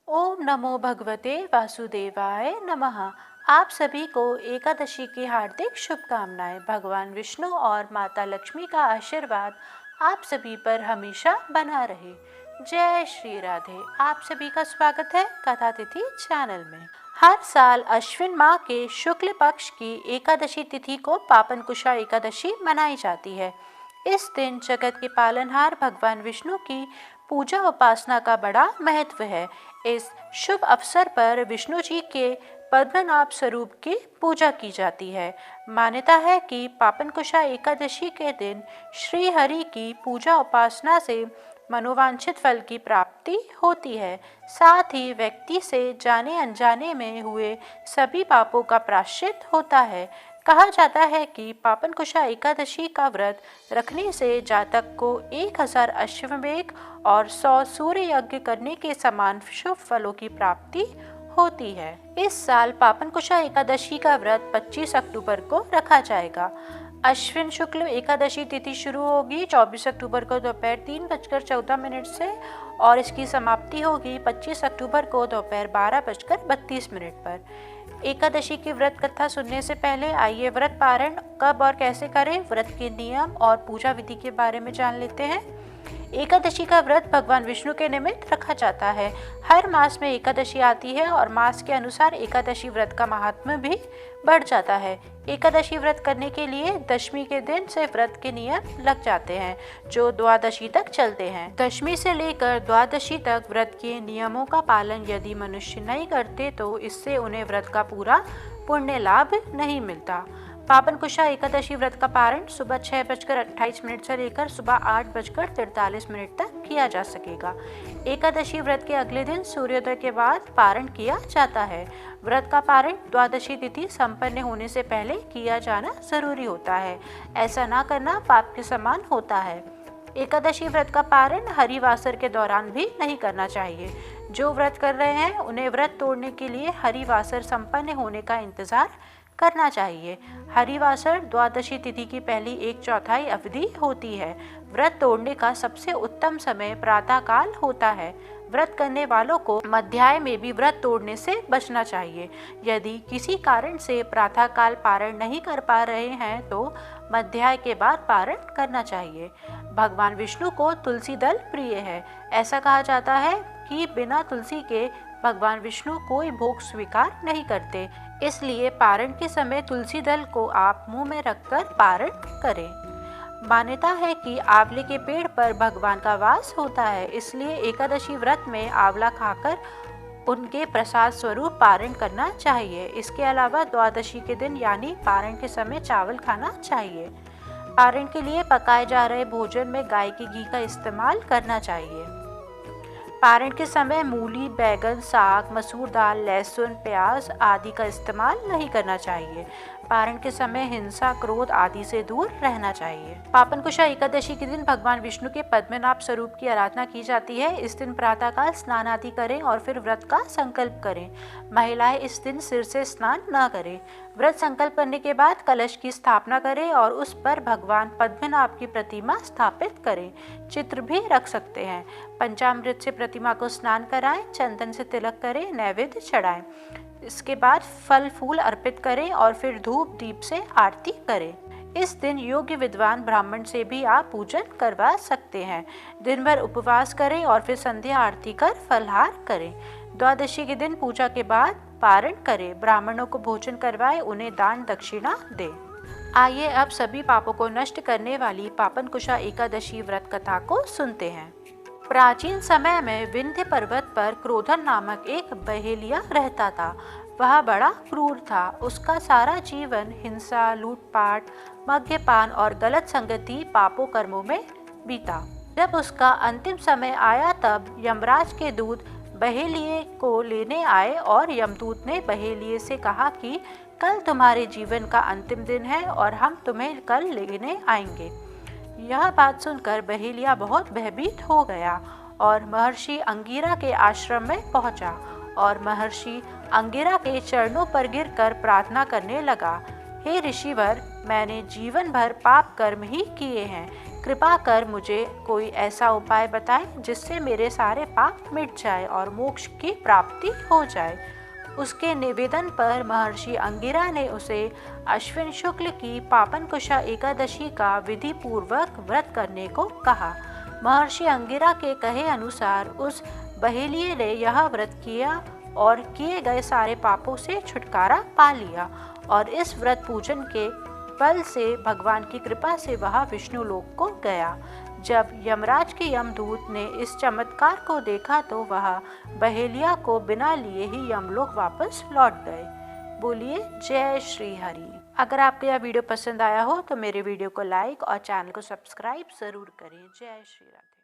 ओम नमो भगवते वासुदेवाय नमः। आप सभी को एकादशी की हार्दिक शुभकामनाएं। भगवान विष्णु और माता लक्ष्मी का आशीर्वाद आप सभी पर हमेशा बना रहे। जय श्री राधे। आप सभी का स्वागत है कथा तिथि चैनल में। हर साल अश्विन माह के शुक्ल पक्ष की एकादशी तिथि को पापनकुशा एकादशी मनाई जाती है। इस दिन जगत के पालनहार भगवान विष्णु की पूजा उपासना का बड़ा महत्व है। इस शुभ अवसर पर विष्णु जी के पद्मनाभ स्वरूप की पूजा की जाती है। मान्यता है कि पापनकुशा एकादशी के दिन श्री हरि की पूजा उपासना से मनोवांछित फल की प्राप्ति होती है। साथ ही व्यक्ति से जाने अनजाने में हुए सभी पापों का प्रायश्चित होता है। कहा जाता है कि पापनकुशा एकादशी का व्रत रखने से जातक को 1000 अश्वमेध और 100 सूर्य यज्ञ करने के समान शुभ फलों की प्राप्ति होती है। इस साल पापनकुशा एकादशी का व्रत 25 अक्टूबर को रखा जाएगा। अश्विन शुक्ल एकादशी तिथि शुरू होगी 24 अक्टूबर को दोपहर 3:14 से और इसकी समाप्ति होगी 25 अक्टूबर को दोपहर 12:32 पर। एकादशी की व्रत कथा सुनने से पहले आइए व्रत पारण कब और कैसे करें, व्रत के नियम और पूजा विधि के बारे में जान लेते हैं। एकादशी का व्रत भगवान विष्णु के निमित्त रखा जाता है। हर मास में एकादशी आती है और मास के अनुसार एकादशी व्रत का महात्म्य भी बढ़ जाता है। एकादशी व्रत करने के लिए दशमी के दिन से व्रत के नियम लग जाते हैं जो द्वादशी तक चलते हैं। दशमी से लेकर द्वादशी तक व्रत के नियमों का पालन यदि मनुष्य नहीं करते तो इससे उन्हें व्रत का पूरा पुण्य लाभ नहीं मिलता। पापनकुशा एकादशी व्रत का पारण सुबह 6:28 से लेकर सुबह 8:43 तक किया जा सकेगा। एकादशी व्रत के अगले दिन सूर्योदय के बाद पारण किया जाता है। व्रत का पारण द्वादशी तिथि संपन्न होने से पहले किया जाना जरूरी होता है। ऐसा ना करना पाप के समान होता है। एकादशी व्रत का पारण हरिवासर के दौरान भी नहीं करना चाहिए। जो व्रत कर रहे हैं उन्हें व्रत तोड़ने के लिए हरिवासर संपन्न होने का इंतजार करना चाहिए। हरिवासर द्वादशी तिथि की पहली 1/4 अवधि होती है। व्रत तोड़ने का सबसे उत्तम समय प्रातः काल होता है। व्रत करने वालों को मध्याह्न में भी व्रत तोड़ने से बचना चाहिए। यदि किसी कारण से प्रातः काल पारण नहीं कर पा रहे हैं तो मध्याह्न के बाद पारण करना चाहिए। भगवान विष्णु को तुलसी दल प्रिय है। ऐसा कहा जाता है कि बिना तुलसी के भगवान विष्णु कोई भोग स्वीकार नहीं करते। इसलिए पारण के समय तुलसी दल को आप मुंह में रखकर पारण करें। मान्यता है कि आंवले के पेड़ पर भगवान का वास होता है, इसलिए एकादशी व्रत में आंवला खाकर उनके प्रसाद स्वरूप पारण करना चाहिए। इसके अलावा द्वादशी के दिन यानी पारण के समय चावल खाना चाहिए। पारण के लिए पकाए जा रहे भोजन में गाय के घी का इस्तेमाल करना चाहिए। पारण के समय मूली, बैगन, साग, मसूर दाल, लहसुन, प्याज आदि का इस्तेमाल नहीं करना चाहिए। पारण के समय हिंसा, क्रोध आदि से दूर रहना चाहिए। पापनकुशा एकादशी के दिन भगवान विष्णु के पद्मनाभ स्वरूप की आराधना की जाती है। इस दिन प्रातःकाल स्नान आदि करें और फिर व्रत का संकल्प करें। महिलाएं इस दिन सिर से स्नान न करें। व्रत संकल्प करने के बाद कलश की स्थापना करें और उस पर भगवान पद्मनाभ की प्रतिमा स्थापित करें। चित्र भी रख सकते हैं। पंचामृत से प्रतिमा को स्नान कराएं, चंदन से तिलक करें, नैवेद्य चढ़ाएं। इसके बाद फल फूल अर्पित करें और फिर धूप दीप से आरती करें। इस दिन योग्य विद्वान ब्राह्मण से भी आप पूजन करवा सकते हैं। दिन भर उपवास करें और फिर संध्या आरती कर फलहार करें। द्वादशी के दिन पूजा के बाद पारण करें। ब्राह्मणों को भोजन करवाएं, उन्हें दान दक्षिणा दें। आइए अब सभी पापों को नष्ट करने वाली पापनकुशा एकादशी व्रत कथा को सुनते हैं। प्राचीन समय में विंध्य पर्वत पर क्रोधन नामक एक बहेलिया रहता था। वह बड़ा क्रूर था। उसका सारा जीवन हिंसा, लूटपाट, मद्यपान और गलत संगति पापों कर्मों में बीता। जब उसका अंतिम समय आया तब यमराज के दूत बहेलिये को लेने आए और यमदूत ने बहेलिये से कहा कि कल तुम्हारे जीवन का अंतिम दिन है और हम तुम्हें कल लेने आएंगे। यह बात सुनकर बहेलिया बहुत भयभीत हो गया और महर्षि अंगिरा के आश्रम में पहुंचा और महर्षि अंगिरा के चरणों पर गिरकर प्रार्थना करने लगा। हे ऋषिवर, मैंने जीवन भर पाप कर्म ही किए हैं। कृपा कर मुझे कोई ऐसा उपाय बताएं जिससे मेरे सारे पाप मिट जाए और मोक्ष की प्राप्ति हो जाए। उसके निवेदन पर महर्षि अंगिरा ने उसे अश्विन शुक्ल की पापनकुशा एकादशी का विधि पूर्वक व्रत करने को कहा। महर्षि अंगिरा के कहे अनुसार उस बहेलिये ने यह व्रत किया और किए गए सारे पापों से छुटकारा पा लिया और इस व्रत पूजन के फल से भगवान की कृपा से वह विष्णु लोक को गया। जब यमराज के यमदूत ने इस चमत्कार को देखा तो वह बहेलिया को बिना लिए ही यमलोक वापस लौट गए। बोलिए जय श्री हरि। अगर आपको यह वीडियो पसंद आया हो तो मेरे वीडियो को लाइक और चैनल को सब्सक्राइब जरूर करें। जय श्री राधे।